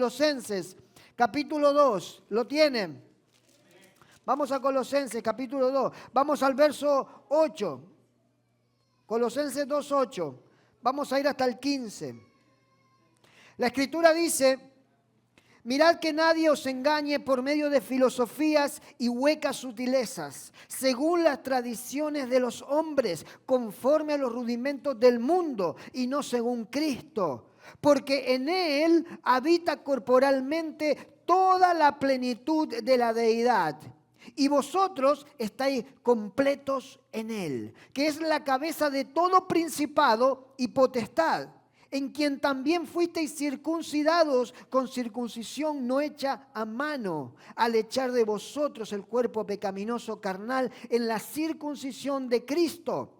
Colosenses, capítulo 2. ¿Lo tienen? Vamos a Colosenses, capítulo 2. Vamos al verso 8. Colosenses 2:8. Vamos a ir hasta el 15. La Escritura dice: mirad que nadie os engañe por medio de filosofías y huecas sutilezas, según las tradiciones de los hombres, conforme a los rudimentos del mundo y no según Cristo. Porque en Él habita corporalmente toda la plenitud de la deidad. Y vosotros estáis completos en Él, que es la cabeza de todo principado y potestad, en quien también fuisteis circuncidados con circuncisión no hecha a mano, al echar de vosotros el cuerpo pecaminoso carnal en la circuncisión de Cristo,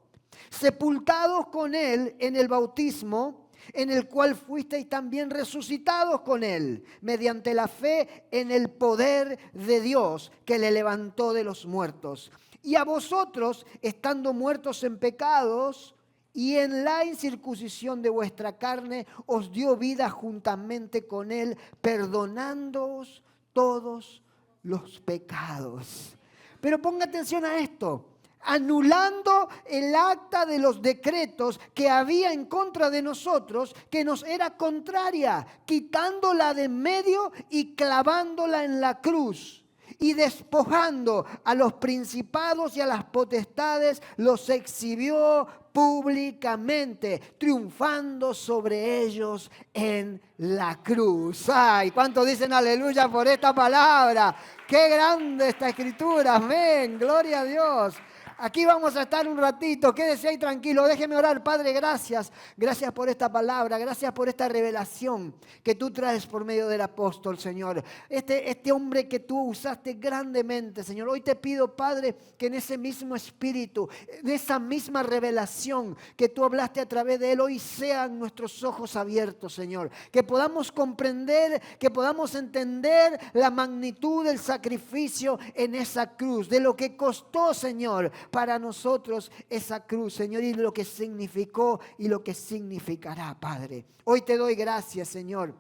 sepultados con Él en el bautismo, en el cual fuisteis también resucitados con Él, mediante la fe en el poder de Dios que le levantó de los muertos. Y a vosotros, estando muertos en pecados y en la incircuncisión de vuestra carne, os dio vida juntamente con Él, perdonándoos todos los pecados. Pero ponga atención a esto. Anulando el acta de los decretos que había en contra de nosotros, que nos era contraria, quitándola de en medio y clavándola en la cruz. Y despojando a los principados y a las potestades, los exhibió públicamente, triunfando sobre ellos en la cruz. ¡Ay! ¿Cuántos dicen aleluya por esta palabra? ¡Qué grande esta escritura! ¡Amén! ¡Gloria a Dios! Aquí vamos a estar un ratito, quédese ahí tranquilo, déjeme orar. Padre, gracias. Gracias por esta palabra, gracias por esta revelación que tú traes por medio del apóstol, Señor. Este hombre que tú usaste grandemente, Señor. Hoy te pido, Padre, que en ese mismo espíritu, en esa misma revelación que tú hablaste a través de él, hoy sean nuestros ojos abiertos, Señor. Que podamos comprender, que podamos entender la magnitud del sacrificio en esa cruz, de lo que costó, Señor, para nosotros esa cruz, Señor, y lo que significó y lo que significará, Padre. Hoy te doy gracias, Señor,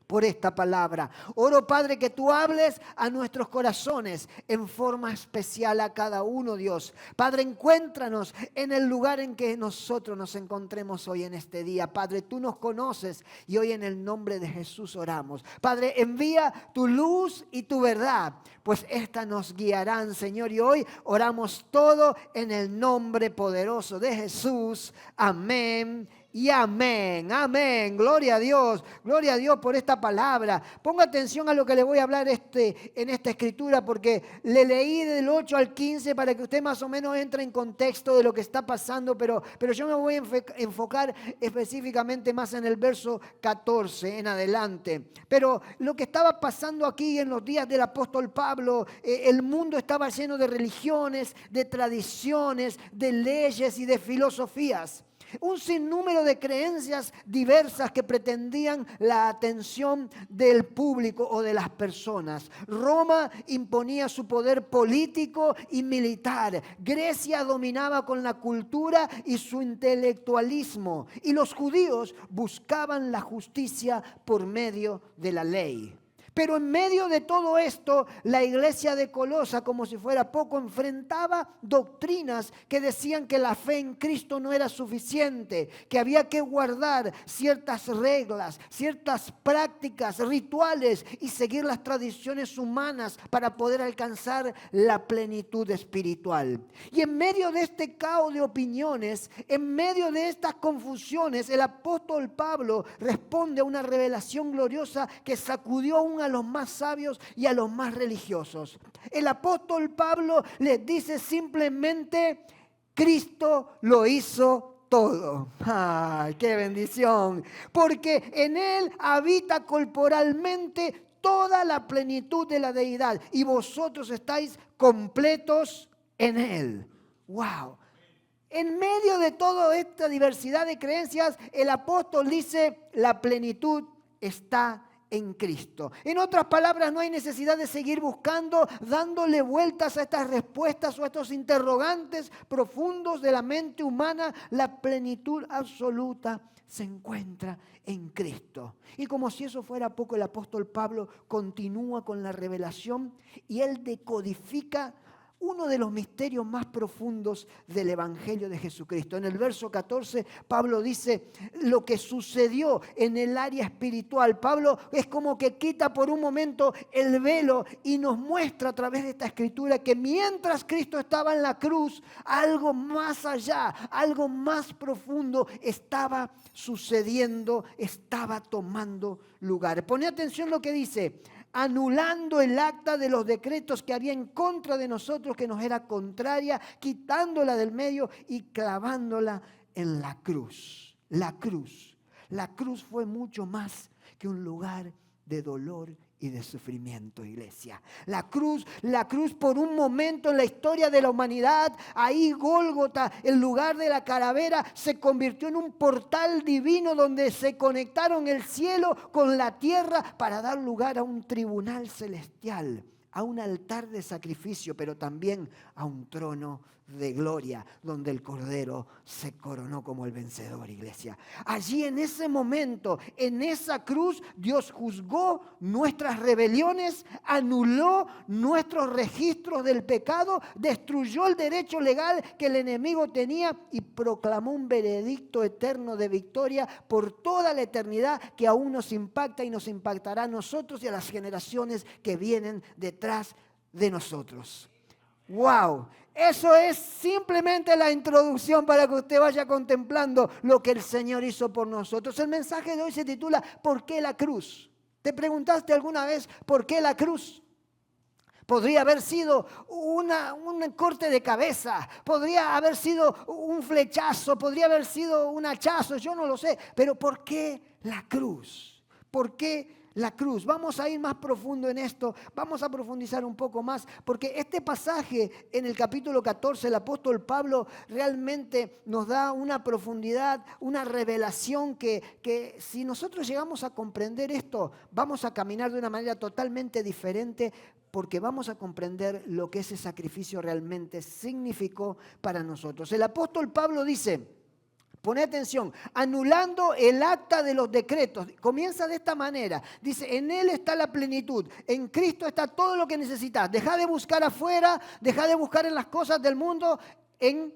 por esta palabra. Oro, Padre, que tú hables a nuestros corazones en forma especial a cada uno, Dios. Padre, encuéntranos en el lugar en que nosotros nos encontremos hoy en este día. Padre, tú nos conoces y hoy en el nombre de Jesús oramos. Padre, envía tu luz y tu verdad, pues esta nos guiarán, Señor. Y hoy oramos todo en el nombre poderoso de Jesús. Amén. Y amén, amén, gloria a Dios por esta palabra. Ponga atención a lo que le voy a hablar en esta escritura, porque le leí del 8 al 15 para que usted más o menos entre en contexto de lo que está pasando, pero yo me voy a enfocar específicamente más en el verso 14 en adelante. Pero lo que estaba pasando aquí en los días del apóstol Pablo, el mundo estaba lleno de religiones, de tradiciones, de leyes y de filosofías. Un sinnúmero de creencias diversas que pretendían la atención del público o de las personas. Roma imponía su poder político y militar. Grecia dominaba con la cultura y su intelectualismo. Y los judíos buscaban la justicia por medio de la ley. Pero en medio de todo esto, la iglesia de Colosa, como si fuera poco, enfrentaba doctrinas que decían que la fe en Cristo no era suficiente, que había que guardar ciertas reglas, ciertas prácticas, rituales y seguir las tradiciones humanas para poder alcanzar la plenitud espiritual. Y en medio de este caos de opiniones, en medio de estas confusiones, el apóstol Pablo responde a una revelación gloriosa que sacudió aún a los más sabios y a los más religiosos. El apóstol Pablo les dice simplemente: Cristo lo hizo todo. ¡Ay, qué bendición! Porque en Él habita corporalmente toda la plenitud de la deidad y vosotros estáis completos en Él. ¡Wow! En medio de toda esta diversidad de creencias, el apóstol dice: la plenitud está en Cristo. En otras palabras, no hay necesidad de seguir buscando, dándole vueltas a estas respuestas o a estos interrogantes profundos de la mente humana. La plenitud absoluta se encuentra en Cristo. Y como si eso fuera poco, el apóstol Pablo continúa con la revelación y él decodifica uno de los misterios más profundos del Evangelio de Jesucristo. En el verso 14, Pablo dice lo que sucedió en el área espiritual. Pablo es como que quita por un momento el velo y nos muestra a través de esta escritura que mientras Cristo estaba en la cruz, algo más allá, algo más profundo estaba sucediendo, estaba tomando lugar. Pone atención lo que dice: anulando el acta de los decretos que había en contra de nosotros, que nos era contraria, quitándola del medio y clavándola en la cruz. La cruz fue mucho más que un lugar de dolor y de sufrimiento, iglesia. La cruz por un momento en la historia de la humanidad, ahí Gólgota, el lugar de la calavera, se convirtió en un portal divino donde se conectaron el cielo con la tierra para dar lugar a un tribunal celestial, a un altar de sacrificio, pero también a un trono de gloria, donde el Cordero se coronó como el vencedor, iglesia. Allí en ese momento, en esa cruz, Dios juzgó nuestras rebeliones, anuló nuestros registros del pecado, destruyó el derecho legal que el enemigo tenía y proclamó un veredicto eterno de victoria por toda la eternidad que aún nos impacta y nos impactará a nosotros y a las generaciones que vienen detrás de nosotros. ¡Wow! Eso es simplemente la introducción para que usted vaya contemplando lo que el Señor hizo por nosotros. El mensaje de hoy se titula ¿por qué la cruz? ¿Te preguntaste alguna vez por qué la cruz? Podría haber sido un corte de cabeza, podría haber sido un flechazo, podría haber sido un hachazo, yo no lo sé. Pero ¿por qué la cruz? ¿Por qué la cruz? Vamos a ir más profundo en esto, vamos a profundizar un poco más, porque este pasaje en el capítulo 14, el apóstol Pablo realmente nos da una profundidad, una revelación que si nosotros llegamos a comprender esto, vamos a caminar de una manera totalmente diferente, porque vamos a comprender lo que ese sacrificio realmente significó para nosotros. El apóstol Pablo dice, pone atención, anulando el acta de los decretos. Comienza de esta manera. Dice, en Él está la plenitud. En Cristo está todo lo que necesitas. Deja de buscar afuera, deja de buscar en las cosas del mundo. En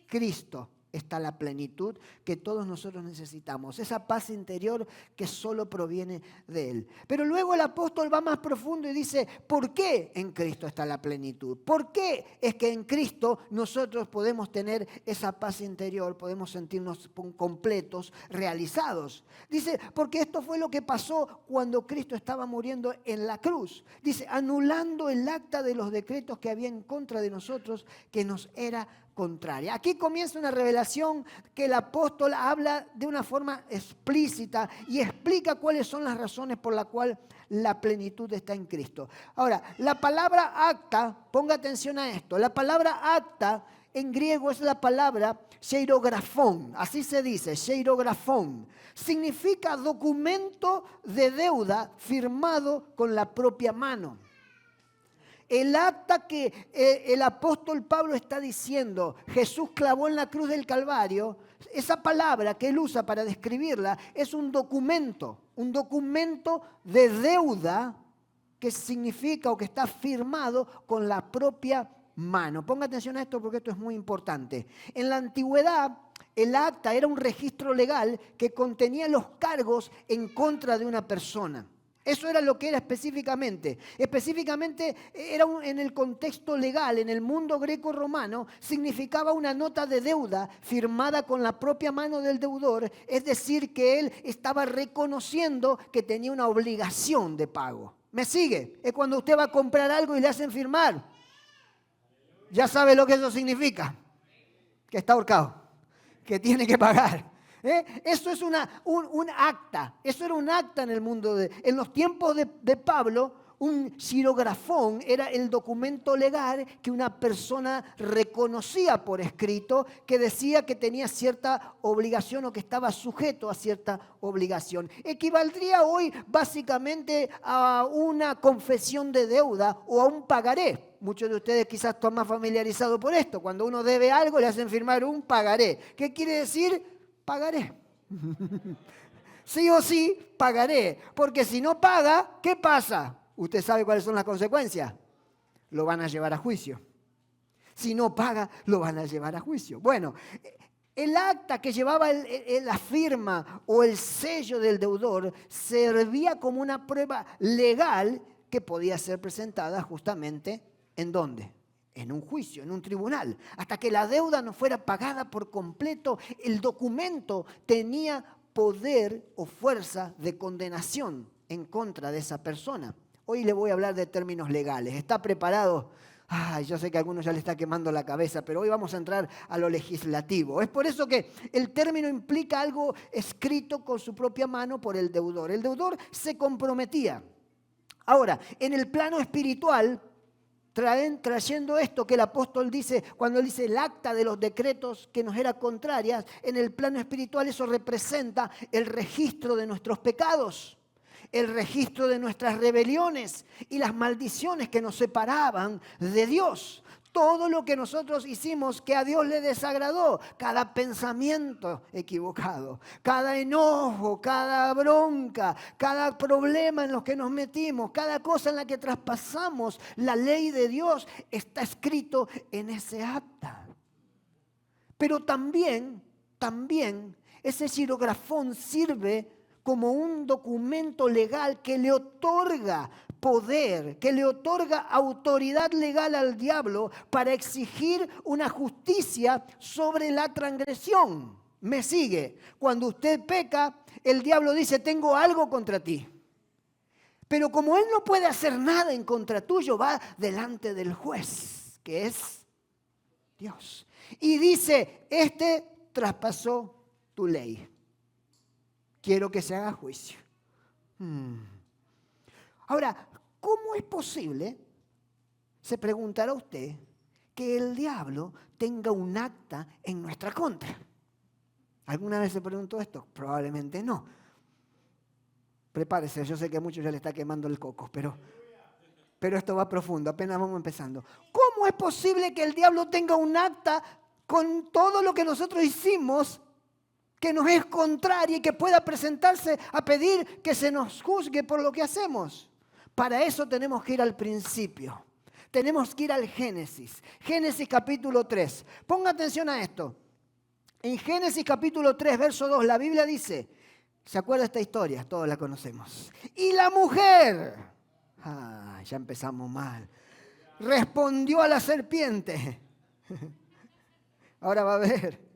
Cristo está la plenitud que todos nosotros necesitamos. Esa paz interior que solo proviene de Él. Pero luego el apóstol va más profundo y dice, ¿por qué en Cristo está la plenitud? ¿Por qué es que en Cristo nosotros podemos tener esa paz interior, podemos sentirnos completos, realizados? Dice, porque esto fue lo que pasó cuando Cristo estaba muriendo en la cruz. Dice, anulando el acta de los decretos que había en contra de nosotros, que nos era contraria. Aquí comienza una revelación que el apóstol habla de una forma explícita y explica cuáles son las razones por las cuales la plenitud está en Cristo. Ahora, la palabra acta, ponga atención a esto, la palabra acta en griego es la palabra sheirografón, así se dice, sheirografón. Significa documento de deuda firmado con la propia mano. El acta que el apóstol Pablo está diciendo, Jesús clavó en la cruz del Calvario, esa palabra que él usa para describirla es un documento de deuda que significa o que está firmado con la propia mano. Ponga atención a esto porque esto es muy importante. En la antigüedad, el acta era un registro legal que contenía los cargos en contra de una persona. Eso era lo que era específicamente. Específicamente era en el contexto legal, en el mundo greco-romano, significaba una nota de deuda firmada con la propia mano del deudor, es decir, que él estaba reconociendo que tenía una obligación de pago. ¿Me sigue? Es cuando usted va a comprar algo y le hacen firmar. Ya sabe lo que eso significa. Que está ahorcado, que tiene que pagar. Eso es un acta, eso era un acta en el mundo, en los tiempos de Pablo, Un xilografón era el documento legal que una persona reconocía por escrito, que decía que tenía cierta obligación o que estaba sujeto a cierta obligación. Equivaldría hoy básicamente a una confesión de deuda o a un pagaré. Muchos de ustedes quizás están más familiarizados por esto. Cuando uno debe algo le hacen firmar un pagaré. ¿Qué quiere decir? Pagaré. Sí o sí, pagaré. Porque si no paga, ¿qué pasa? ¿Usted sabe cuáles son las consecuencias? Lo van a llevar a juicio. Si no paga, lo van a llevar a juicio. Bueno, el acta que llevaba la firma o el sello del deudor servía como una prueba legal que podía ser presentada justamente ¿en dónde? En un juicio, en un tribunal. Hasta que la deuda no fuera pagada por completo, el documento tenía poder o fuerza de condenación en contra de esa persona. Hoy le voy a hablar de términos legales. ¿Está preparado? Ay, yo sé que a algunos ya le está quemando la cabeza, pero hoy vamos a entrar a lo legislativo. Es por eso que el término implica algo escrito con su propia mano por el deudor. El deudor se comprometía. Ahora, en el plano espiritual, trayendo esto que el apóstol dice, cuando él dice el acta de los decretos que nos era contraria, en el plano espiritual eso representa el registro de nuestros pecados, el registro de nuestras rebeliones y las maldiciones que nos separaban de Dios. Todo lo que nosotros hicimos que a Dios le desagradó, cada pensamiento equivocado, cada enojo, cada bronca, cada problema en los que nos metimos, cada cosa en la que traspasamos la ley de Dios, está escrito en ese acta. Pero también ese xilografón sirve como un documento legal que le otorga poder, que le otorga autoridad legal al diablo para exigir una justicia sobre la transgresión. ¿Me sigue? Cuando usted peca, el diablo dice, tengo algo contra ti. Pero como él no puede hacer nada en contra tuyo, va delante del juez, que es Dios. Y dice, este traspasó tu ley. Quiero que se haga juicio. Ahora, ¿cómo es posible, se preguntará usted, que el diablo tenga un acta en nuestra contra? ¿Alguna vez se preguntó esto? Probablemente no. Prepárese, yo sé que a muchos ya le está quemando el coco, pero esto va profundo, apenas vamos empezando. ¿Cómo es posible que el diablo tenga un acta con todo lo que nosotros hicimos que nos es contraria y que pueda presentarse a pedir que se nos juzgue por lo que hacemos? Para eso tenemos que ir al principio. Tenemos que ir al Génesis. Génesis capítulo 3. Ponga atención a esto. En Génesis capítulo 3, verso 2, la Biblia dice, ¿se acuerda esta historia? Todos la conocemos. Y la mujer, ya empezamos mal, respondió a la serpiente. Ahora va a ver.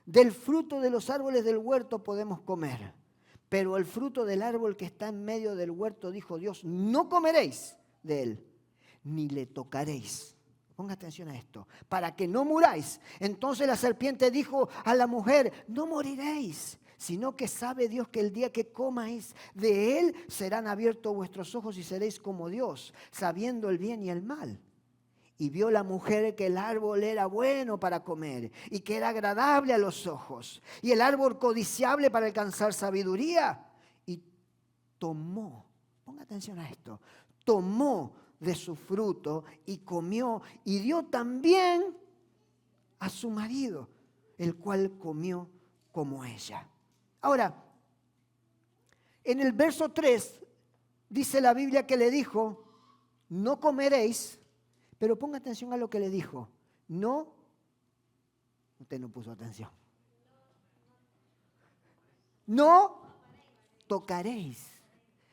Del fruto de los árboles del huerto podemos comer, pero el fruto del árbol que está en medio del huerto, dijo Dios, no comeréis de él, ni le tocaréis. Ponga atención a esto, para que no muráis. Entonces la serpiente dijo a la mujer, no moriréis, sino que sabe Dios que el día que comáis de él serán abiertos vuestros ojos y seréis como Dios, sabiendo el bien y el mal. Y vio la mujer que el árbol era bueno para comer y que era agradable a los ojos y el árbol codiciable para alcanzar sabiduría. Y tomó, ponga atención a esto, tomó de su fruto y comió y dio también a su marido, el cual comió como ella. Ahora, en el verso 3 dice la Biblia que le dijo, no comeréis. Pero ponga atención a lo que le dijo. Usted no puso atención. No tocaréis.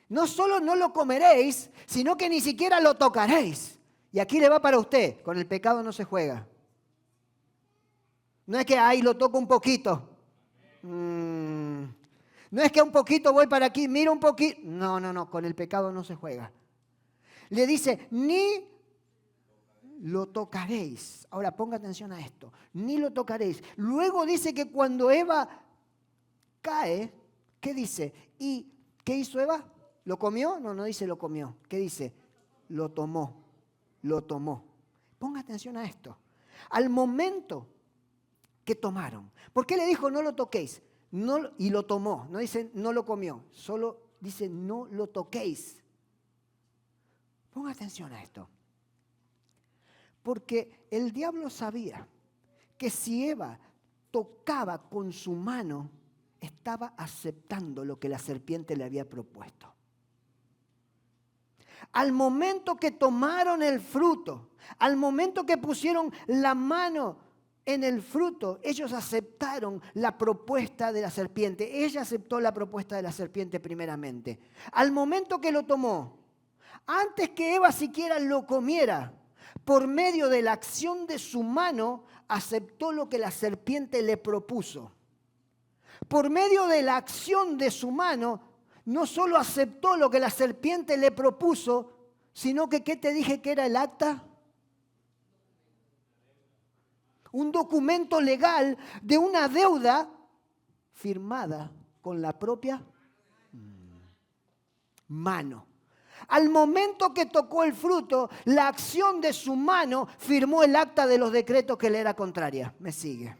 No solo no lo comeréis, sino que ni siquiera lo tocaréis. Y aquí le va para usted. Con el pecado no se juega. No es que, lo toco un poquito. No es que un poquito voy para aquí, mira un poquito. No, con el pecado no se juega. Le dice, ni lo tocaréis. Ahora ponga atención a esto. Ni lo tocaréis. Luego dice que cuando Eva cae, ¿qué dice? ¿Y qué hizo Eva? ¿Lo comió? No, no dice lo comió. ¿Qué dice? Lo tomó. Lo tomó. Ponga atención a esto. Al momento que tomaron. ¿Por qué le dijo no lo toquéis? No, y lo tomó. No dice no lo comió. Solo dice no lo toquéis. Ponga atención a esto. Porque el diablo sabía que si Eva tocaba con su mano, estaba aceptando lo que la serpiente le había propuesto. Al momento que tomaron el fruto, al momento que pusieron la mano en el fruto, ellos aceptaron la propuesta de la serpiente. Ella aceptó la propuesta de la serpiente primeramente. Al momento que lo tomó, antes que Eva siquiera lo comiera, por medio de la acción de su mano, aceptó lo que la serpiente le propuso. Por medio de la acción de su mano, no solo aceptó lo que la serpiente le propuso, sino que, ¿qué te dije que era el acta? Un documento legal de una deuda firmada con la propia mano. Al momento que tocó el fruto, la acción de su mano firmó el acta de los decretos que le era contraria. ¿Me sigue?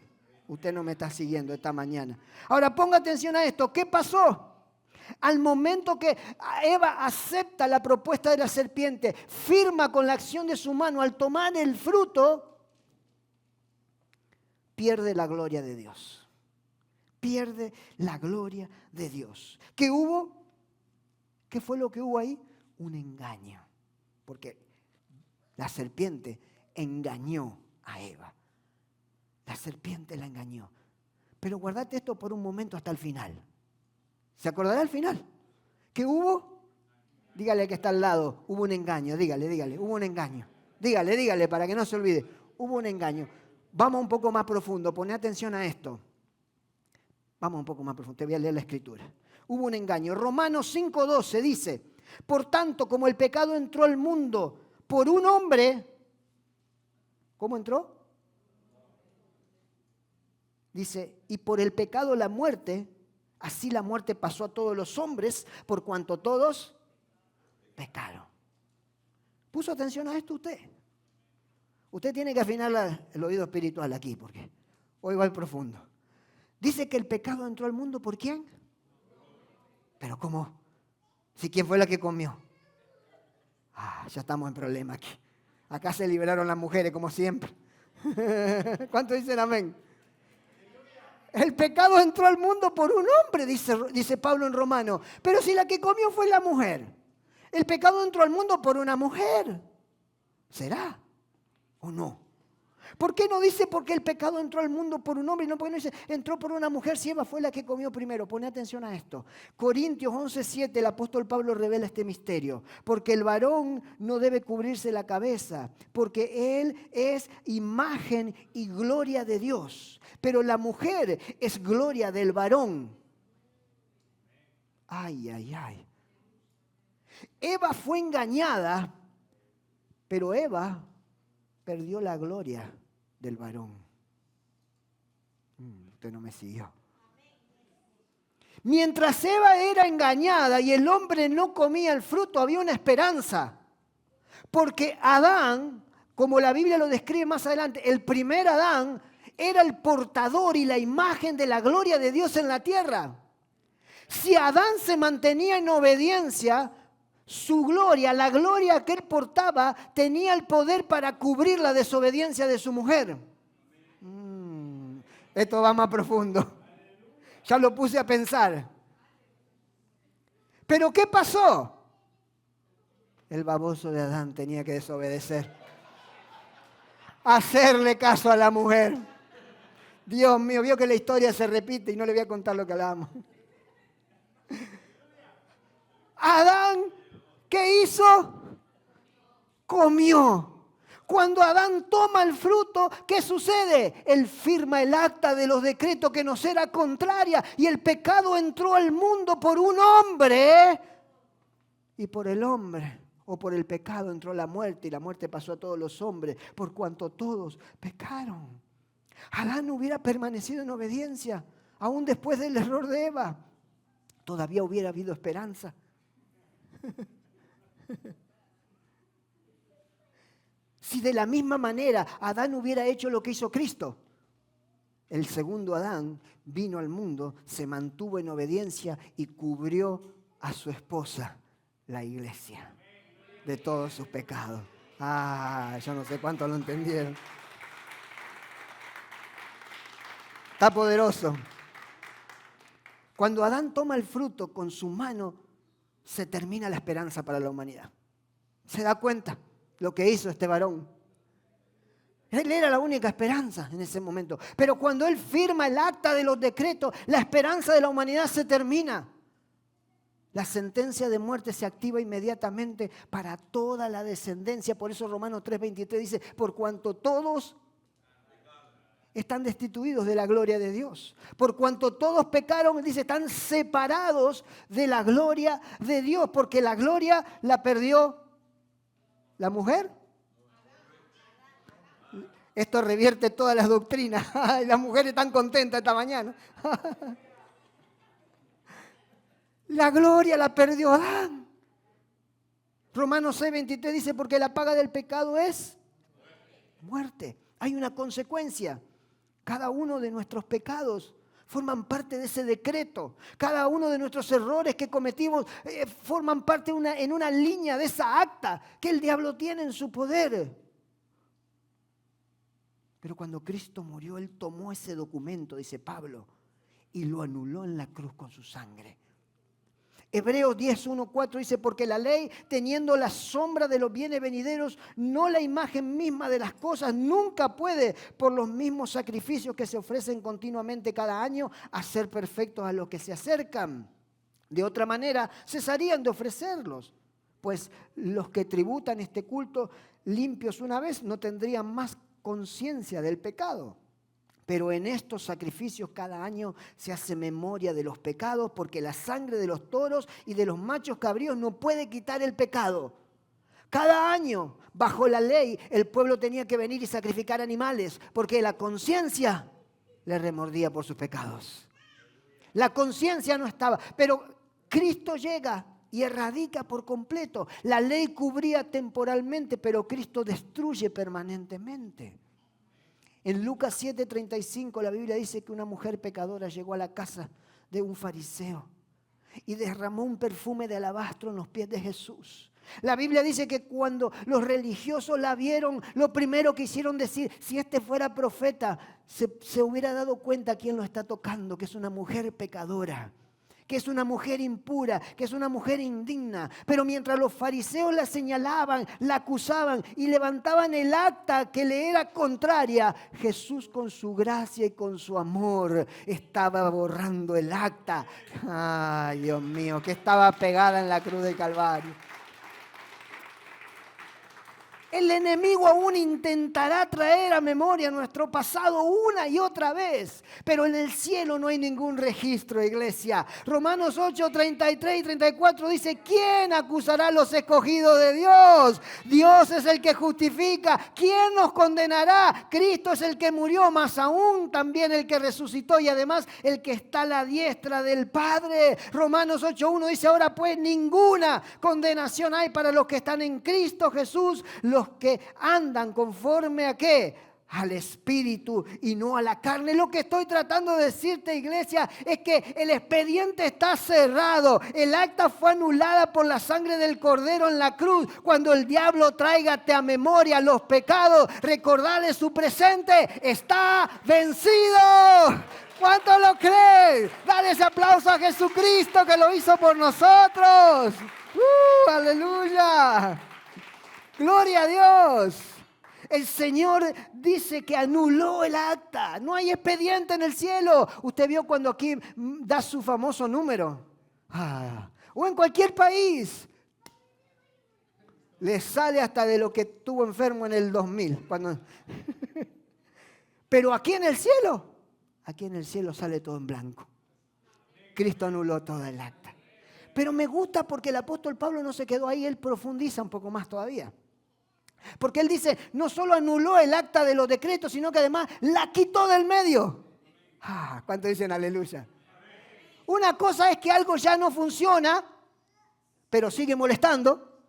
Usted no me está siguiendo esta mañana. Ahora ponga atención a esto. ¿Qué pasó? Al momento que Eva acepta la propuesta de la serpiente, firma con la acción de su mano, al tomar el fruto, pierde la gloria de Dios. Pierde la gloria de Dios. ¿Qué hubo? ¿Qué fue lo que hubo ahí? Un engaño. Porque la serpiente engañó a Eva. La serpiente la engañó. Pero guardate esto por un momento hasta el final. ¿Se acordará al final? ¿Qué hubo? Dígale que está al lado. Hubo un engaño. Dígale. Hubo un engaño. Dígale para que no se olvide. Hubo un engaño. Vamos un poco más profundo. Poné atención a esto. Vamos un poco más profundo. Te voy a leer la escritura. Hubo un engaño. Romanos 5:12 dice: por tanto, como el pecado entró al mundo por un hombre, ¿cómo entró? Dice, y por el pecado la muerte, así la muerte pasó a todos los hombres, por cuanto todos pecaron. ¿Puso atención a esto usted? Usted tiene que afinar el oído espiritual aquí, porque hoy va al profundo. Dice que el pecado entró al mundo, ¿por quién? Pero ¿cómo? Si quién fue la que comió. Ya estamos en problema aquí. Acá se liberaron las mujeres, como siempre. ¿Cuántos dicen amén? El pecado entró al mundo por un hombre, dice Pablo en Romanos. Pero si la que comió fue la mujer. El pecado entró al mundo por una mujer. ¿Será o no? ¿Por qué no dice porque el pecado entró al mundo por un hombre? No, porque no dice entró por una mujer si Eva fue la que comió primero. Pone atención a esto. Corintios 11:7, el apóstol Pablo revela este misterio. Porque el varón no debe cubrirse la cabeza, porque él es imagen y gloria de Dios. Pero la mujer es gloria del varón. Ay. Eva fue engañada, pero Eva perdió la gloria del varón. Usted no me siguió. Mientras Eva era engañada y el hombre no comía el fruto, había una esperanza. Porque Adán, como la Biblia lo describe más adelante, el primer Adán era el portador y la imagen de la gloria de Dios en la tierra. Si Adán se mantenía en obediencia, su gloria, la gloria que él portaba, tenía el poder para cubrir la desobediencia de su mujer. Esto va más profundo. Ya lo puse a pensar. ¿Pero qué pasó? El baboso de Adán tenía que desobedecer. Hacerle caso a la mujer. Dios mío, vio que la historia se repite y no le voy a contar lo que hablábamos. Adán, ¿qué hizo? Comió. Cuando Adán toma el fruto, ¿qué sucede? Él firma el acta de los decretos que nos era contraria y el pecado entró al mundo por un hombre y por el hombre o por el pecado entró la muerte y la muerte pasó a todos los hombres por cuanto todos pecaron. Adán hubiera permanecido en obediencia aún después del error de Eva. Todavía hubiera habido esperanza. Si de la misma manera Adán hubiera hecho lo que hizo Cristo, el segundo Adán vino al mundo, se mantuvo en obediencia y cubrió a su esposa, la iglesia, de todos sus pecados. Yo no sé cuánto lo entendieron. Está poderoso. Cuando Adán toma el fruto con su mano, se termina la esperanza para la humanidad. ¿Se da cuenta lo que hizo este varón? Él era la única esperanza en ese momento. Pero cuando él firma el acta de los decretos, la esperanza de la humanidad se termina. La sentencia de muerte se activa inmediatamente para toda la descendencia. Por eso Romanos 3:23 dice, por cuanto todos están destituidos de la gloria de Dios. Por cuanto todos pecaron, dice, están separados de la gloria de Dios. Porque la gloria la perdió la mujer. Esto revierte todas las doctrinas. Las mujeres están contentas esta mañana. La gloria la perdió Adán. Romanos 6:23 dice, porque la paga del pecado es muerte. Hay una consecuencia. Cada uno de nuestros pecados forman parte de ese decreto. Cada uno de nuestros errores que cometimos forman parte en una línea de esa acta que el diablo tiene en su poder. Pero cuando Cristo murió, Él tomó ese documento, dice Pablo, y lo anuló en la cruz con su sangre. Hebreos 10:1-4 dice, porque la ley, teniendo la sombra de los bienes venideros, no la imagen misma de las cosas, nunca puede, por los mismos sacrificios que se ofrecen continuamente cada año, hacer perfectos a los que se acercan. De otra manera, cesarían de ofrecerlos, pues los que tributan este culto limpios una vez no tendrían más conciencia del pecado. Pero en estos sacrificios cada año se hace memoria de los pecados, porque la sangre de los toros y de los machos cabríos no puede quitar el pecado. Cada año, bajo la ley, el pueblo tenía que venir y sacrificar animales, porque la conciencia le remordía por sus pecados. La conciencia no estaba, pero Cristo llega y erradica por completo. La ley cubría temporalmente, pero Cristo destruye permanentemente. En Lucas 7:35 la Biblia dice que una mujer pecadora llegó a la casa de un fariseo y derramó un perfume de alabastro en los pies de Jesús. La Biblia dice que cuando los religiosos la vieron, lo primero que hicieron decir, si este fuera profeta, se hubiera dado cuenta quién lo está tocando, que es una mujer pecadora, que es una mujer impura, que es una mujer indigna. Pero mientras los fariseos la señalaban, la acusaban y levantaban el acta que le era contraria, Jesús con su gracia y con su amor estaba borrando el acta. Ay, Dios mío, que estaba pegada en la cruz del Calvario. El enemigo aún intentará traer a memoria nuestro pasado una y otra vez, pero en el cielo no hay ningún registro, iglesia. Romanos 8:33 y 34 dice, ¿quién acusará a los escogidos de Dios? Dios es el que justifica. ¿Quién nos condenará? Cristo es el que murió, más aún también el que resucitó y además el que está a la diestra del Padre. Romanos 8:1 dice, ahora pues ninguna condenación hay para los que están en Cristo Jesús, los que andan conforme a ¿qué? Al Espíritu y no a la carne. Lo que estoy tratando de decirte, iglesia, es que el expediente está cerrado. El acta fue anulada por la sangre del Cordero en la cruz. Cuando el diablo tráigate a memoria los pecados, recordarle su presente, está vencido. ¿Cuánto lo creen? Dale ese aplauso a Jesucristo que lo hizo por nosotros. ¡Aleluya! ¡Gloria a Dios! El Señor dice que anuló el acta. No hay expediente en el cielo. Usted vio cuando aquí da su famoso número. O en cualquier país. Le sale hasta de lo que estuvo enfermo en el 2000. Pero aquí en el cielo sale todo en blanco. Cristo anuló todo el acta. Pero me gusta porque el apóstol Pablo no se quedó ahí. Él profundiza un poco más todavía. Porque él dice, no solo anuló el acta de los decretos, sino que además la quitó del medio. ¿Cuánto dicen aleluya? Una cosa es que algo ya no funciona, pero sigue molestando,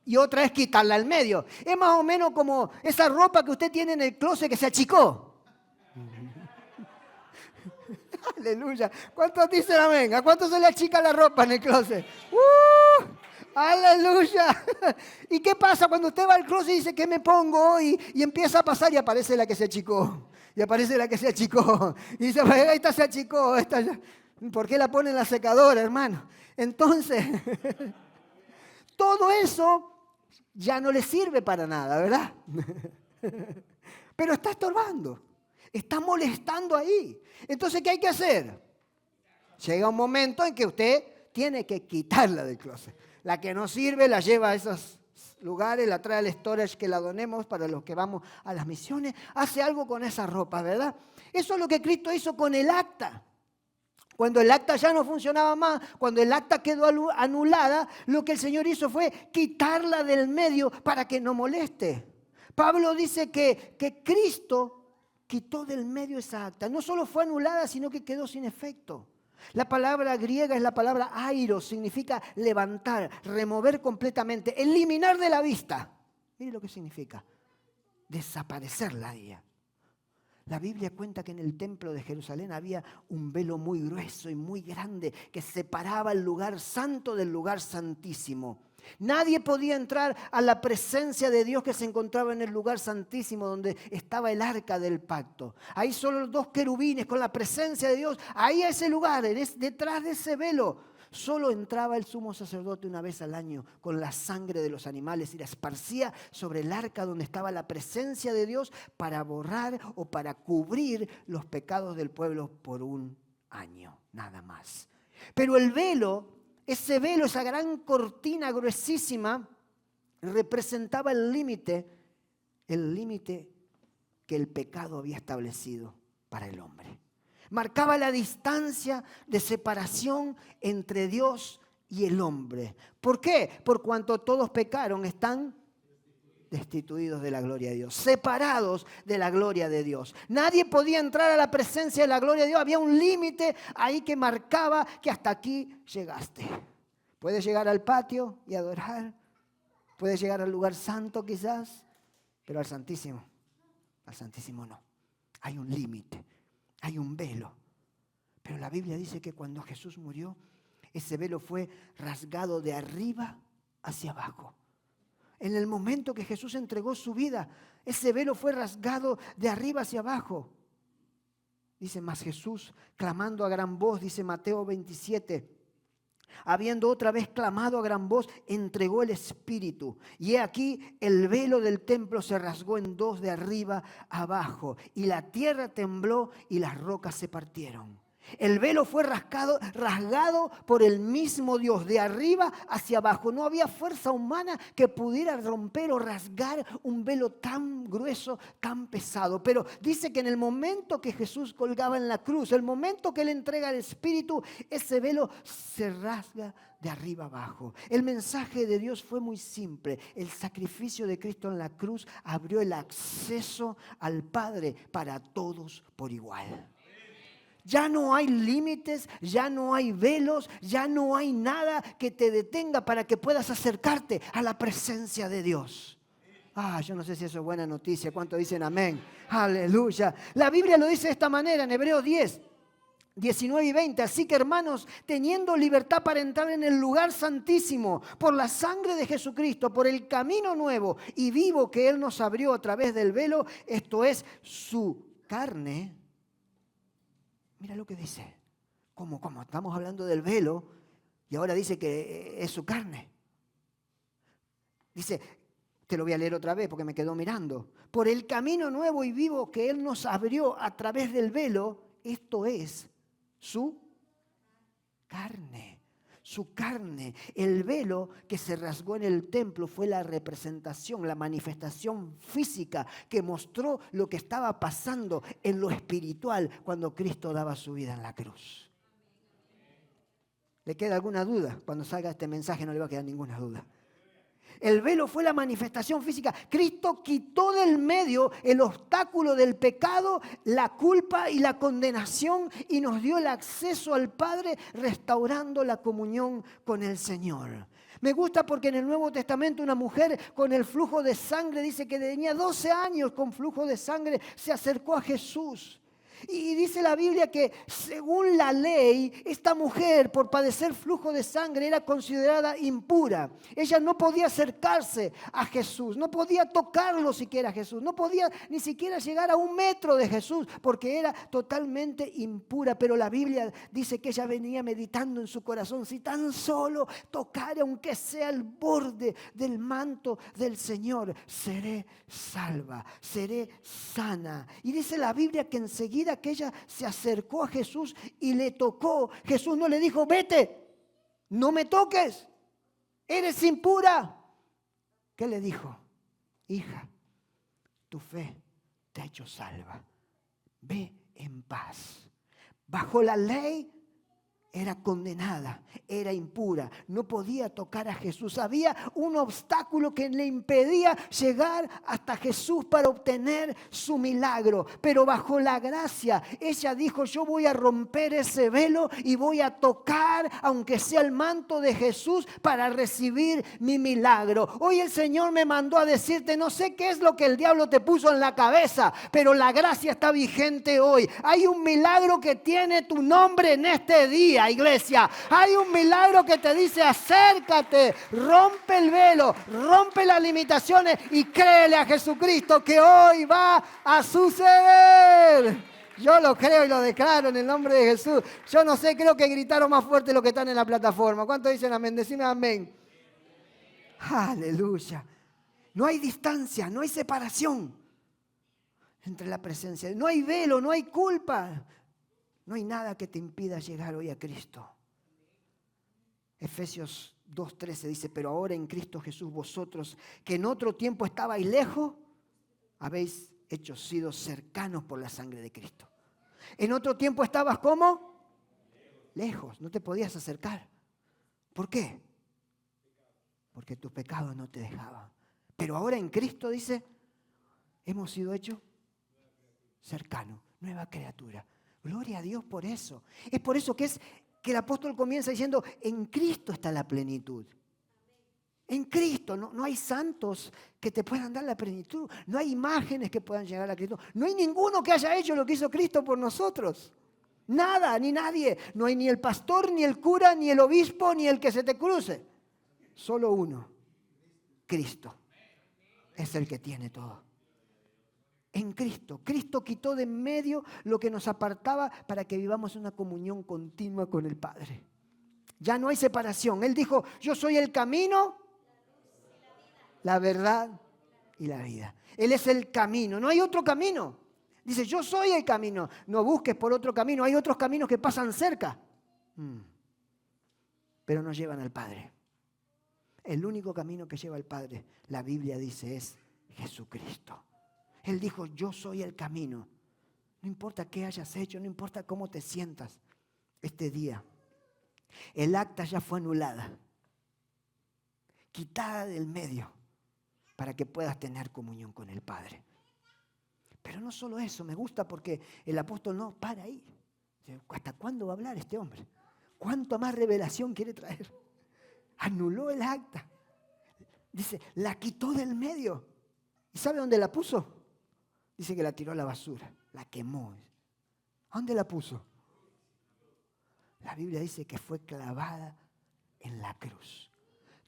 y otra es quitarla al medio. Es más o menos como esa ropa que usted tiene en el closet que se achicó. Aleluya. ¿Cuántos dicen amén? ¿A cuántos se le achica la ropa en el closet? Aleluya. ¿Y qué pasa cuando usted va al closet y dice, ¿qué me pongo hoy? Y empieza a pasar y aparece la que se achicó. Y aparece la que se achicó. Y dice, esta se achicó. Esta ya. ¿Por qué la pone en la secadora, hermano? Entonces, todo eso ya no le sirve para nada, ¿verdad? Pero está estorbando. Está molestando ahí. Entonces, ¿qué hay que hacer? Llega un momento en que usted tiene que quitarla del closet. La que no sirve la lleva a esos lugares, la trae al storage que la donemos para los que vamos a las misiones. Hace algo con esa ropa, ¿verdad? Eso es lo que Cristo hizo con el acta. Cuando el acta ya no funcionaba más, cuando el acta quedó anulada, lo que el Señor hizo fue quitarla del medio para que no moleste. Pablo dice que Cristo quitó del medio esa acta. No solo fue anulada, sino que quedó sin efecto. La palabra griega es la palabra airos, significa levantar, remover completamente, eliminar de la vista. Mire lo que significa, desaparecerla de ella. La Biblia cuenta que en el templo de Jerusalén había un velo muy grueso y muy grande que separaba el lugar santo del lugar santísimo. Nadie podía entrar a la presencia de Dios que se encontraba en el lugar santísimo donde estaba el arca del pacto. Ahí solo los dos querubines con la presencia de Dios. Ahí a ese lugar, detrás de ese velo, solo entraba el sumo sacerdote una vez al año con la sangre de los animales y la esparcía sobre el arca donde estaba la presencia de Dios para borrar o para cubrir los pecados del pueblo por un año, nada más. Pero el velo, ese velo, esa gran cortina gruesísima, representaba el límite que el pecado había establecido para el hombre. Marcaba la distancia de separación entre Dios y el hombre. ¿Por qué? Por cuanto todos pecaron, están destituidos de la gloria de Dios, separados de la gloria de Dios. Nadie podía entrar a la presencia de la gloria de Dios. Había un límite ahí que marcaba que hasta aquí llegaste. Puedes llegar al patio y adorar. Puedes llegar al lugar santo quizás, pero al Santísimo no. Hay un límite, hay un velo. Pero la Biblia dice que cuando Jesús murió, ese velo fue rasgado de arriba hacia abajo. En el momento que Jesús entregó su vida, ese velo fue rasgado de arriba hacia abajo. Dice, mas Jesús, clamando a gran voz, dice Mateo 27, habiendo otra vez clamado a gran voz, entregó el Espíritu. Y he aquí, el velo del templo se rasgó en dos de arriba a abajo, y la tierra tembló y las rocas se partieron. El velo fue rasgado por el mismo Dios, de arriba hacia abajo. No había fuerza humana que pudiera romper o rasgar un velo tan grueso, tan pesado. Pero dice que en el momento que Jesús colgaba en la cruz, el momento que Él entrega el Espíritu, ese velo se rasga de arriba abajo. El mensaje de Dios fue muy simple. El sacrificio de Cristo en la cruz abrió el acceso al Padre para todos por igual. Ya no hay límites, ya no hay velos, ya no hay nada que te detenga para que puedas acercarte a la presencia de Dios. Yo no sé si eso es buena noticia. ¿Cuántos dicen amén? Aleluya. La Biblia lo dice de esta manera en Hebreos 10, 19 y 20. Así que, hermanos, teniendo libertad para entrar en el lugar santísimo por la sangre de Jesucristo, por el camino nuevo y vivo que Él nos abrió a través del velo, esto es su carne. Mira lo que dice. Como estamos hablando del velo y ahora dice que es su carne. Dice, te lo voy a leer otra vez porque me quedó mirando. Por el camino nuevo y vivo que Él nos abrió a través del velo, esto es su carne. Su carne. El velo que se rasgó en el templo fue la representación, la manifestación física que mostró lo que estaba pasando en lo espiritual cuando Cristo daba su vida en la cruz. ¿Le queda alguna duda? Cuando salga este mensaje no le va a quedar ninguna duda. El velo fue la manifestación física. Cristo quitó del medio el obstáculo del pecado, la culpa y la condenación y nos dio el acceso al Padre, restaurando la comunión con el Señor. Me gusta porque en el Nuevo Testamento una mujer con el flujo de sangre, dice que tenía 12 años con flujo de sangre, se acercó a Jesús. Y dice la Biblia que según la ley, esta mujer por padecer flujo de sangre era considerada impura. Ella no podía acercarse a Jesús, no podía tocarlo siquiera a Jesús, no podía ni siquiera llegar a 1 metro de Jesús porque era totalmente impura. Pero la Biblia dice que ella venía meditando en su corazón, si tan solo tocare aunque sea el borde del manto del Señor, seré salva, seré sana. Y dice la Biblia que enseguida que ella se acercó a Jesús y le tocó, Jesús no le dijo, vete, no me toques, eres impura. ¿Qué le dijo? Hija, tu fe te ha hecho salva, ve en paz. Bajo la ley era condenada, era impura, no podía tocar a Jesús. Había un obstáculo que le impedía llegar hasta Jesús para obtener su milagro. Pero bajo la gracia, ella dijo, yo voy a romper ese velo y voy a tocar, aunque sea el manto de Jesús, para recibir mi milagro. Hoy el Señor me mandó a decirte, no sé qué es lo que el diablo te puso en la cabeza, pero la gracia está vigente hoy. Hay un milagro que tiene tu nombre en este día. Iglesia, hay un milagro que te dice acércate, rompe el velo, rompe las limitaciones y créele a Jesucristo que hoy va a suceder. Yo lo creo y lo declaro en el nombre de Jesús. Yo no sé, creo que gritaron más fuerte los que están en la plataforma. ¿Cuántos dicen amén? Decime amén. Aleluya. No hay distancia, no hay separación entre la presencia. No hay velo, no hay culpa. No hay nada que te impida llegar hoy a Cristo. Efesios 2:13 dice, pero ahora en Cristo Jesús vosotros, que en otro tiempo estabais lejos, habéis hecho sido cercanos por la sangre de Cristo. En otro tiempo estabas ¿cómo? Lejos, no te podías acercar. ¿Por qué? Porque tus pecados no te dejaban. Pero ahora en Cristo dice, hemos sido hechos cercanos, nueva criatura. Gloria a Dios por eso. Es por eso que el apóstol comienza diciendo, en Cristo está la plenitud. En Cristo no hay santos que te puedan dar la plenitud. No hay imágenes que puedan llegar a Cristo. No hay ninguno que haya hecho lo que hizo Cristo por nosotros. Nada, ni nadie. No hay ni el pastor, ni el cura, ni el obispo, ni el que se te cruce. Solo uno. Cristo. Es el que tiene todo. En Cristo. Cristo quitó de en medio lo que nos apartaba para que vivamos una comunión continua con el Padre. Ya no hay separación. Él dijo, yo soy el camino, la verdad y la vida. Él es el camino. No hay otro camino. Dice, yo soy el camino. No busques por otro camino. Hay otros caminos que pasan cerca. Pero no llevan al Padre. El único camino que lleva al Padre, la Biblia dice, es Jesucristo. Él dijo, yo soy el camino. No importa qué hayas hecho, no importa cómo te sientas este día. El acta ya fue anulada, quitada del medio, para que puedas tener comunión con el Padre. Pero no solo eso, me gusta porque el apóstol no para ahí. ¿Hasta cuándo va a hablar este hombre? ¿Cuánto más revelación quiere traer? Anuló el acta. Dice, la quitó del medio. ¿Y sabe dónde la puso? Dice que la tiró a la basura, la quemó. ¿A dónde la puso? La Biblia dice que fue clavada en la cruz.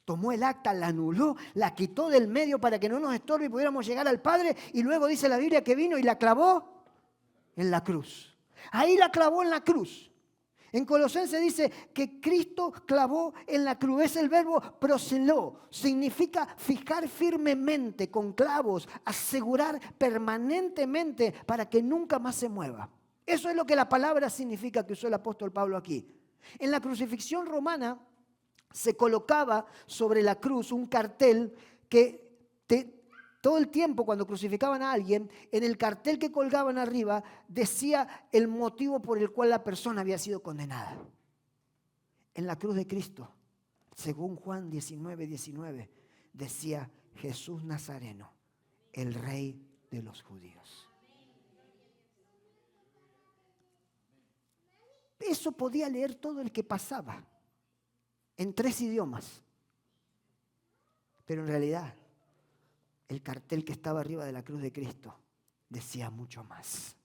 Tomó el acta, la anuló, la quitó del medio para que no nos estorbe y pudiéramos llegar al Padre. Y luego dice la Biblia que vino y la clavó en la cruz. Ahí la clavó en la cruz. En Colosenses dice que Cristo clavó en la cruz. Es el verbo proseló. Significa fijar firmemente con clavos, asegurar permanentemente para que nunca más se mueva. Eso es lo que la palabra significa que usó el apóstol Pablo aquí. En la crucifixión romana se colocaba sobre la cruz un cartel que todo el tiempo cuando crucificaban a alguien, en el cartel que colgaban arriba decía el motivo por el cual la persona había sido condenada. En la cruz de Cristo, según Juan 19:19, decía Jesús Nazareno, el Rey de los judíos. Eso podía leer todo el que pasaba en 3 idiomas. Pero en realidad, el cartel que estaba arriba de la cruz de Cristo decía mucho más.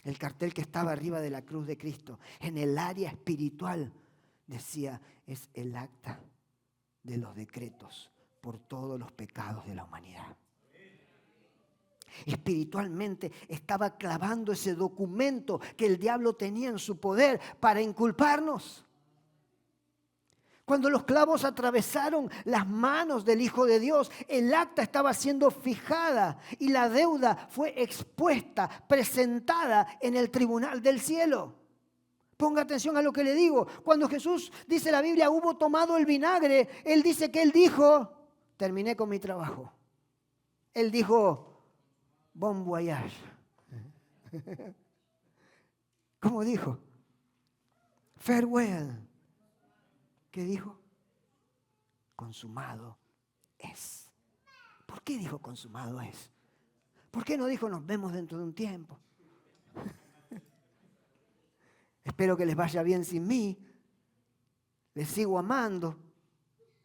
El cartel que estaba arriba de la cruz de Cristo, en el área espiritual, decía, es el acta de los decretos por todos los pecados de la humanidad. Espiritualmente estaba clavando ese documento que el diablo tenía en su poder para inculparnos. Cuando los clavos atravesaron las manos del Hijo de Dios, el acta estaba siendo fijada y la deuda fue expuesta, presentada en el tribunal del cielo. Ponga atención a lo que le digo. Cuando Jesús, dice la Biblia, hubo tomado el vinagre, Él dice que Él dijo, terminé con mi trabajo. Él dijo, bon voyage. ¿Cómo dijo? Farewell. ¿Qué dijo? Consumado es. ¿Por qué dijo consumado es? ¿Por qué no dijo nos vemos dentro de un tiempo? Espero que les vaya bien sin mí. Les sigo amando.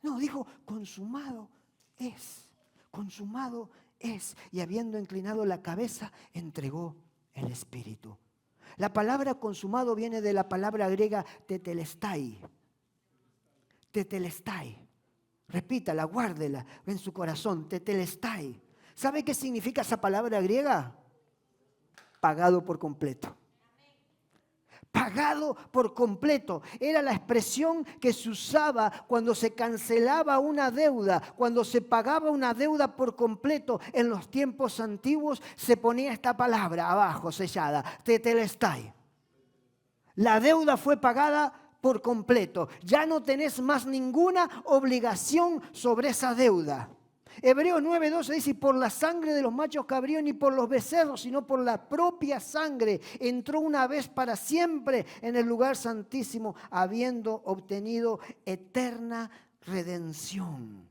No, dijo consumado es. Consumado es. Y habiendo inclinado la cabeza, entregó el espíritu. La palabra consumado viene de la palabra griega tetelestai. Tetelestai. Repítala, guárdela en su corazón. Tetelestai. ¿Sabe qué significa esa palabra griega? Pagado por completo. Pagado por completo. Era la expresión que se usaba cuando se cancelaba una deuda, cuando se pagaba una deuda por completo. En los tiempos antiguos se ponía esta palabra abajo, sellada, tetelestai. La deuda fue pagada por completo. Ya no tenés más ninguna obligación sobre esa deuda. Hebreos 9:12 dice, y por la sangre de los machos cabríos ni por los becerros, sino por la propia sangre, entró una vez para siempre en el lugar santísimo, habiendo obtenido eterna redención.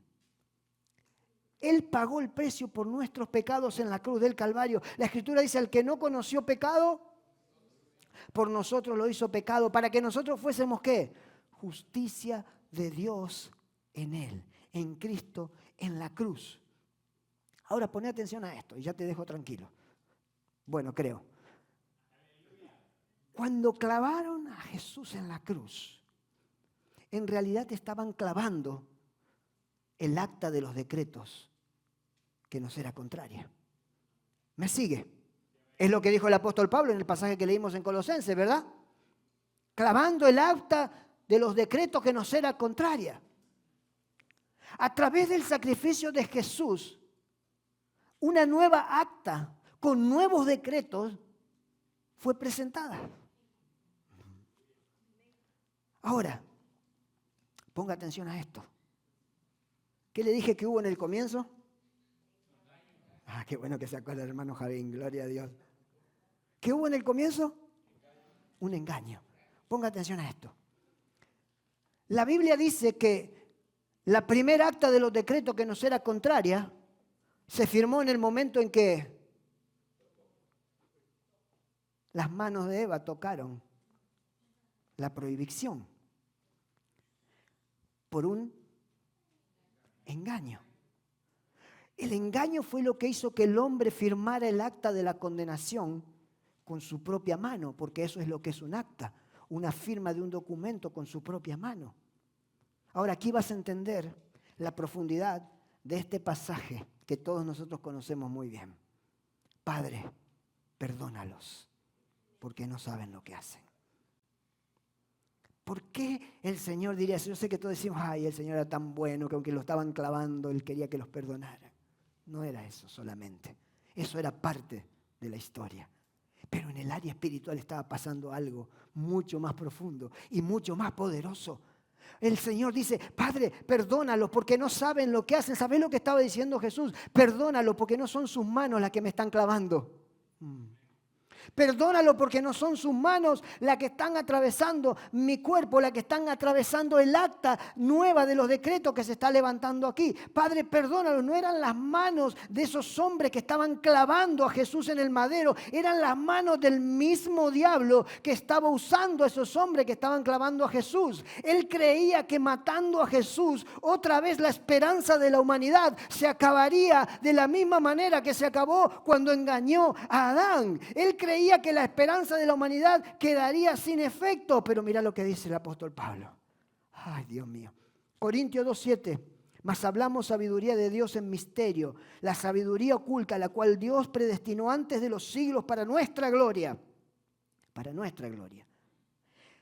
Él pagó el precio por nuestros pecados en la cruz del Calvario. La Escritura dice, al que no conoció pecado, por nosotros lo hizo pecado, para que nosotros fuésemos, ¿qué? Justicia de Dios en Él, en Cristo, en la cruz. Ahora poné atención a esto y ya te dejo tranquilo. Bueno, creo. Cuando clavaron a Jesús en la cruz, en realidad estaban clavando el acta de los decretos que nos era contraria. ¿Me sigue? Es lo que dijo el apóstol Pablo en el pasaje que leímos en Colosenses, ¿verdad? Clavando el acta de los decretos que nos era contraria. A través del sacrificio de Jesús, una nueva acta con nuevos decretos fue presentada. Ahora, ponga atención a esto. ¿Qué le dije que hubo en el comienzo? Ah, qué bueno que se acuerda el hermano Javín, gloria a Dios. ¿Qué hubo en el comienzo? Un engaño. Ponga atención a esto. La Biblia dice que la primera acta de los decretos que nos era contraria se firmó en el momento en que las manos de Eva tocaron la prohibición por un engaño. El engaño fue lo que hizo que el hombre firmara el acta de la condenación con su propia mano, porque eso es lo que es un acta, una firma de un documento con su propia mano. Ahora aquí vas a entender la profundidad de este pasaje que todos nosotros conocemos muy bien. Padre, perdónalos, porque no saben lo que hacen. ¿Por qué el Señor diría eso? Yo sé que todos decimos, ay, el Señor era tan bueno que aunque lo estaban clavando, Él quería que los perdonara. No era eso solamente. Eso era parte de la historia. Pero en el área espiritual estaba pasando algo mucho más profundo y mucho más poderoso. El Señor dice, Padre, perdónalos porque no saben lo que hacen. ¿Sabés lo que estaba diciendo Jesús? Perdónalos porque no son sus manos las que me están clavando. Perdónalo porque no son sus manos las que están atravesando mi cuerpo, las que están atravesando el acta nueva de los decretos que se está levantando aquí. Padre, perdónalo, no eran las manos de esos hombres que estaban clavando a Jesús en el madero, eran las manos del mismo diablo que estaba usando a esos hombres que estaban clavando a Jesús. Él creía que matando a Jesús, otra vez la esperanza de la humanidad se acabaría de la misma manera que se acabó cuando engañó a Adán. Él creía que la esperanza de la humanidad quedaría sin efecto, pero mira lo que dice el apóstol Pablo. Ay, Dios mío. Corintios 2:7. Mas hablamos sabiduría de Dios en misterio, la sabiduría oculta, la cual Dios predestinó antes de los siglos para nuestra gloria. Para nuestra gloria.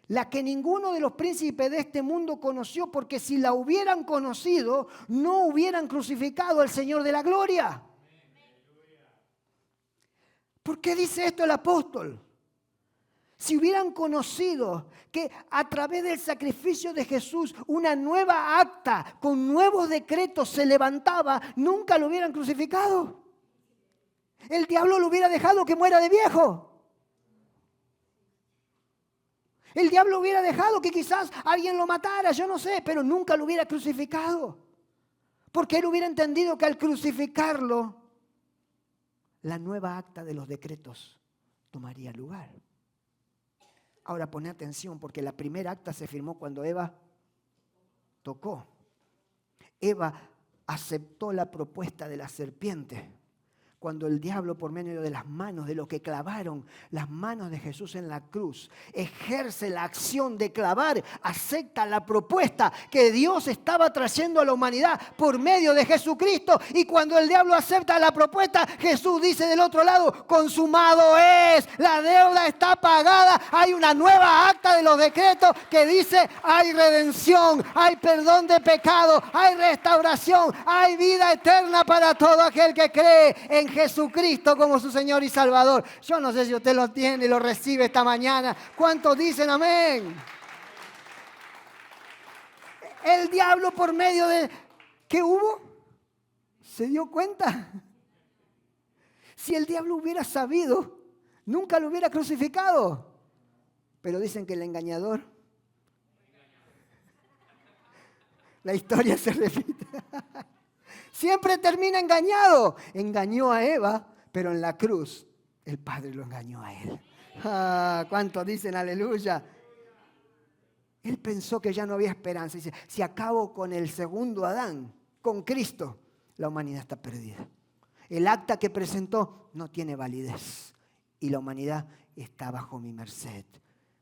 La que ninguno de los príncipes de este mundo conoció, porque si la hubieran conocido, no hubieran crucificado al Señor de la gloria. ¿Por qué dice esto el apóstol? Si hubieran conocido que a través del sacrificio de Jesús una nueva acta con nuevos decretos se levantaba, nunca lo hubieran crucificado. El diablo lo hubiera dejado que muera de viejo. El diablo hubiera dejado que quizás alguien lo matara, yo no sé, pero nunca lo hubiera crucificado. Porque él hubiera entendido que al crucificarlo, la nueva acta de los decretos tomaría lugar. Ahora pone atención porque la primera acta se firmó cuando Eva tocó. Eva aceptó la propuesta de la serpiente. Cuando el diablo, por medio de las manos de los que clavaron las manos de Jesús en la cruz, ejerce la acción de clavar, acepta la propuesta que Dios estaba trayendo a la humanidad por medio de Jesucristo. Y cuando el diablo acepta la propuesta, Jesús dice del otro lado, consumado es, la deuda está pagada. Hay una nueva acta de los decretos que dice, hay redención, hay perdón de pecado, hay restauración, hay vida eterna para todo aquel que cree en Jesucristo como su Señor y Salvador. Yo no sé si usted lo tiene y lo recibe esta mañana. ¿Cuántos dicen amén? El diablo por medio de... ¿Qué hubo? ¿Se dio cuenta? Si el diablo hubiera sabido, nunca lo hubiera crucificado. Pero dicen que el engañador... La historia se repite. Siempre termina engañado. Engañó a Eva, pero en la cruz el Padre lo engañó a él. ¿Cuántos dicen aleluya? Él pensó que ya no había esperanza. Dice, si acabo con el segundo Adán, con Cristo, la humanidad está perdida. El acta que presentó no tiene validez y la humanidad está bajo mi merced.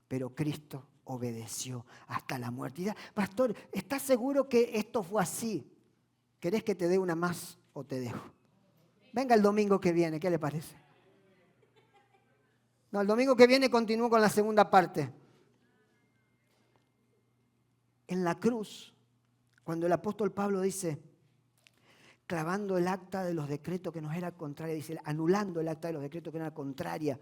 Pero Cristo obedeció hasta la muerte. Y dice, pastor, ¿estás seguro que esto fue así? ¿Querés que te dé una más o te dejo? Venga el domingo que viene, ¿qué le parece? No, el domingo que viene continúo con la segunda parte. En la cruz, cuando el apóstol Pablo dice, clavando el acta de los decretos que nos era contraria, dice, anulando el acta de los decretos que era contraria,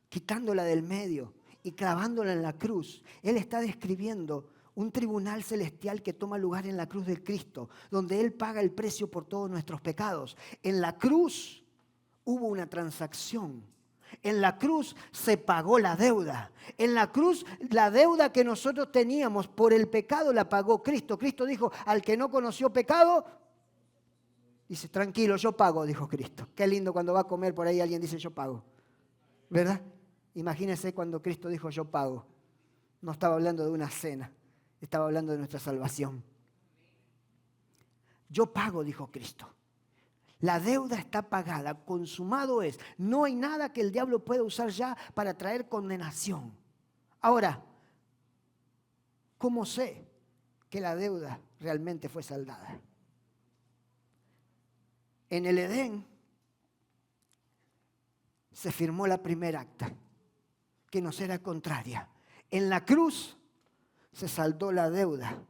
quitándola del medio y clavándola en la cruz, él está describiendo un tribunal celestial que toma lugar en la cruz del Cristo, donde Él paga el precio por todos nuestros pecados. En la cruz hubo una transacción. En la cruz se pagó la deuda. En la cruz la deuda que nosotros teníamos por el pecado la pagó Cristo. Cristo dijo, al que no conoció pecado, dice, tranquilo, yo pago, dijo Cristo. Qué lindo cuando va a comer por ahí alguien dice, yo pago. ¿Verdad? Imagínense cuando Cristo dijo, yo pago. No estaba hablando de una cena. Estaba hablando de nuestra salvación. Yo pago, dijo Cristo. La deuda está pagada, consumado es. No hay nada que el diablo pueda usar ya para traer condenación. Ahora, ¿cómo sé que la deuda realmente fue saldada? En el Edén se firmó la primera acta, que nos era contraria. En la cruz se saldó la deuda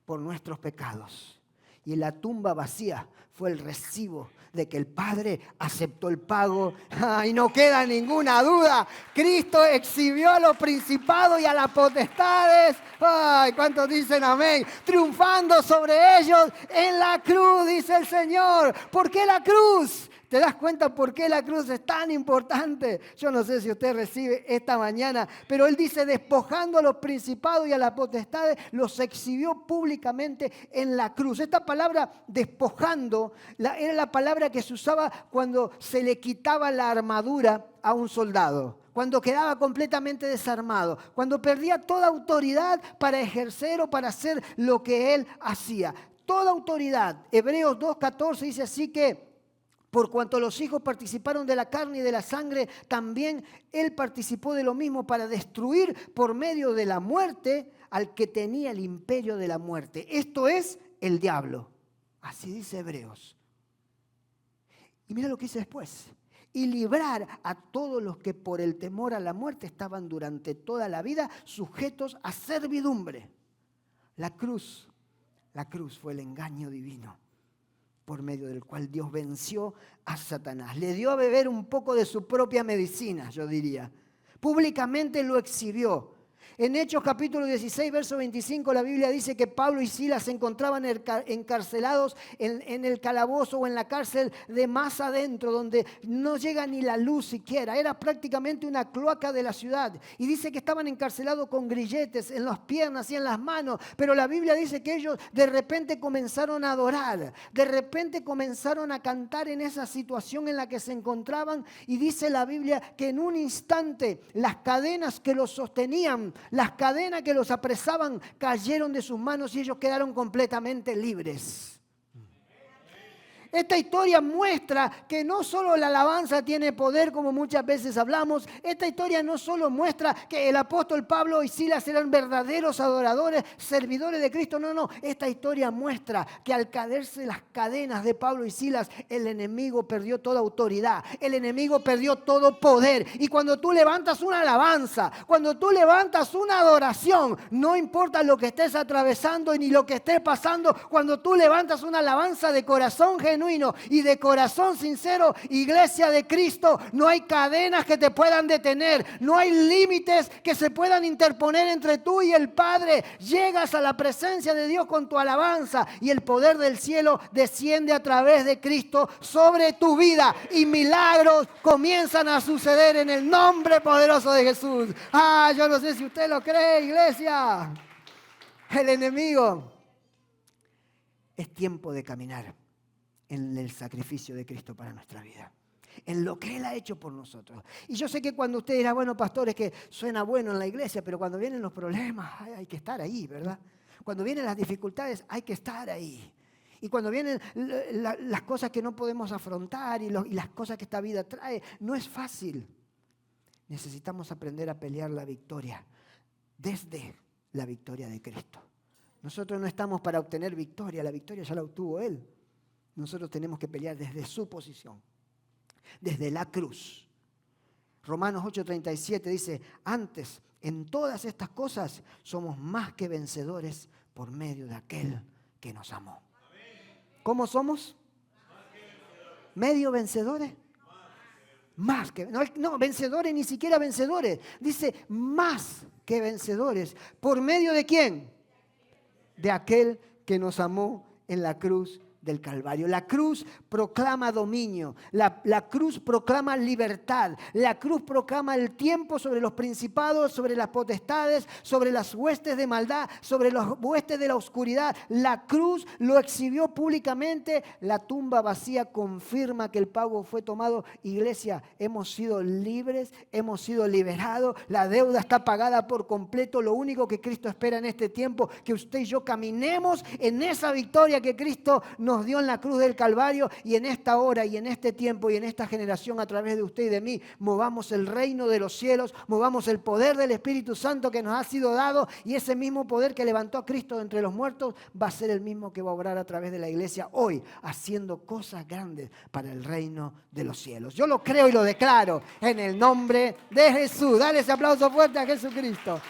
por nuestros pecados. Y en la tumba vacía fue el recibo de que el Padre aceptó el pago. Y no queda ninguna duda. Cristo exhibió a los principados y a las potestades. Ay, ¿cuántos dicen amén? Triunfando sobre ellos en la cruz, dice el Señor. ¿Por qué la cruz? ¿Te das cuenta por qué la cruz es tan importante? Yo no sé si usted recibe esta mañana, pero él dice, despojando a los principados y a las potestades, los exhibió públicamente en la cruz. Esta palabra despojando era la palabra que se usaba cuando se le quitaba la armadura a un soldado, cuando quedaba completamente desarmado, cuando perdía toda autoridad para ejercer o para hacer lo que él hacía. Toda autoridad. Hebreos 2:14 dice así que, por cuanto los hijos participaron de la carne y de la sangre, también él participó de lo mismo para destruir por medio de la muerte al que tenía el imperio de la muerte. Esto es el diablo. Así dice Hebreos. Y mira lo que dice después. Y librar a todos los que por el temor a la muerte estaban durante toda la vida sujetos a servidumbre. La cruz fue el engaño divino por medio del cual Dios venció a Satanás. Le dio a beber un poco de su propia medicina, yo diría. Públicamente lo exhibió. En Hechos capítulo 16, verso 25, la Biblia dice que Pablo y Silas se encontraban encarcelados en el calabozo o en la cárcel de más adentro, donde no llega ni la luz siquiera. Era prácticamente una cloaca de la ciudad. Y dice que estaban encarcelados con grilletes en las piernas y en las manos. Pero la Biblia dice que ellos de repente comenzaron a adorar. De repente comenzaron a cantar en esa situación en la que se encontraban. Y dice la Biblia que en un instante las cadenas que los sostenían, las cadenas que los apresaban cayeron de sus manos y ellos quedaron completamente libres. Esta historia muestra que no solo la alabanza tiene poder, como muchas veces hablamos. Esta historia no solo muestra que el apóstol Pablo y Silas eran verdaderos adoradores, servidores de Cristo. No. Esta historia muestra que al caerse las cadenas de Pablo y Silas, el enemigo perdió toda autoridad. El enemigo perdió todo poder. Y cuando tú levantas una alabanza, cuando tú levantas una adoración, no importa lo que estés atravesando ni lo que estés pasando, cuando tú levantas una alabanza de corazón genuino y de corazón sincero, iglesia de Cristo, no hay cadenas que te puedan detener, no hay límites que se puedan interponer entre tú y el Padre. Llegas a la presencia de Dios con tu alabanza y el poder del cielo desciende a través de Cristo sobre tu vida y milagros comienzan a suceder en el nombre poderoso de Jesús. Yo no sé si usted lo cree, iglesia. El enemigo. Es tiempo de caminar en el sacrificio de Cristo para nuestra vida, en lo que Él ha hecho por nosotros. Y yo sé que cuando usted dirá, bueno, pastor, es que suena bueno en la iglesia, pero cuando vienen los problemas hay que estar ahí, ¿verdad? Cuando vienen las dificultades hay que estar ahí. Y cuando vienen las cosas que no podemos afrontar y las cosas que esta vida trae, no es fácil. Necesitamos aprender a pelear la victoria desde la victoria de Cristo. Nosotros no estamos para obtener victoria, la victoria ya la obtuvo Él. Nosotros tenemos que pelear desde su posición, desde la cruz. Romanos 8:37 dice, antes, en todas estas cosas, somos más que vencedores por medio de aquel que nos amó. ¿Cómo somos? ¿Medio vencedores? Más que, no, vencedores, ni siquiera vencedores. Dice, más que vencedores. ¿Por medio de quién? De aquel que nos amó en la cruz del Calvario. La cruz proclama dominio, la cruz proclama libertad, la cruz proclama el tiempo sobre los principados, sobre las potestades, sobre las huestes de maldad, sobre las huestes de la oscuridad. La cruz lo exhibió públicamente, la tumba vacía confirma que el pago fue tomado. Iglesia, hemos sido libres, hemos sido liberados, la deuda está pagada por completo. Lo único que Cristo espera en este tiempo, que usted y yo caminemos en esa victoria que Cristo nos dio en la cruz del Calvario, y en esta hora y en este tiempo y en esta generación a través de usted y de mí movamos el reino de los cielos, movamos el poder del Espíritu Santo que nos ha sido dado, y ese mismo poder que levantó a Cristo de entre los muertos va a ser el mismo que va a obrar a través de la iglesia hoy, haciendo cosas grandes para el reino de los cielos. Yo lo creo y lo declaro en el nombre de Jesús. Dale ese aplauso fuerte a Jesucristo.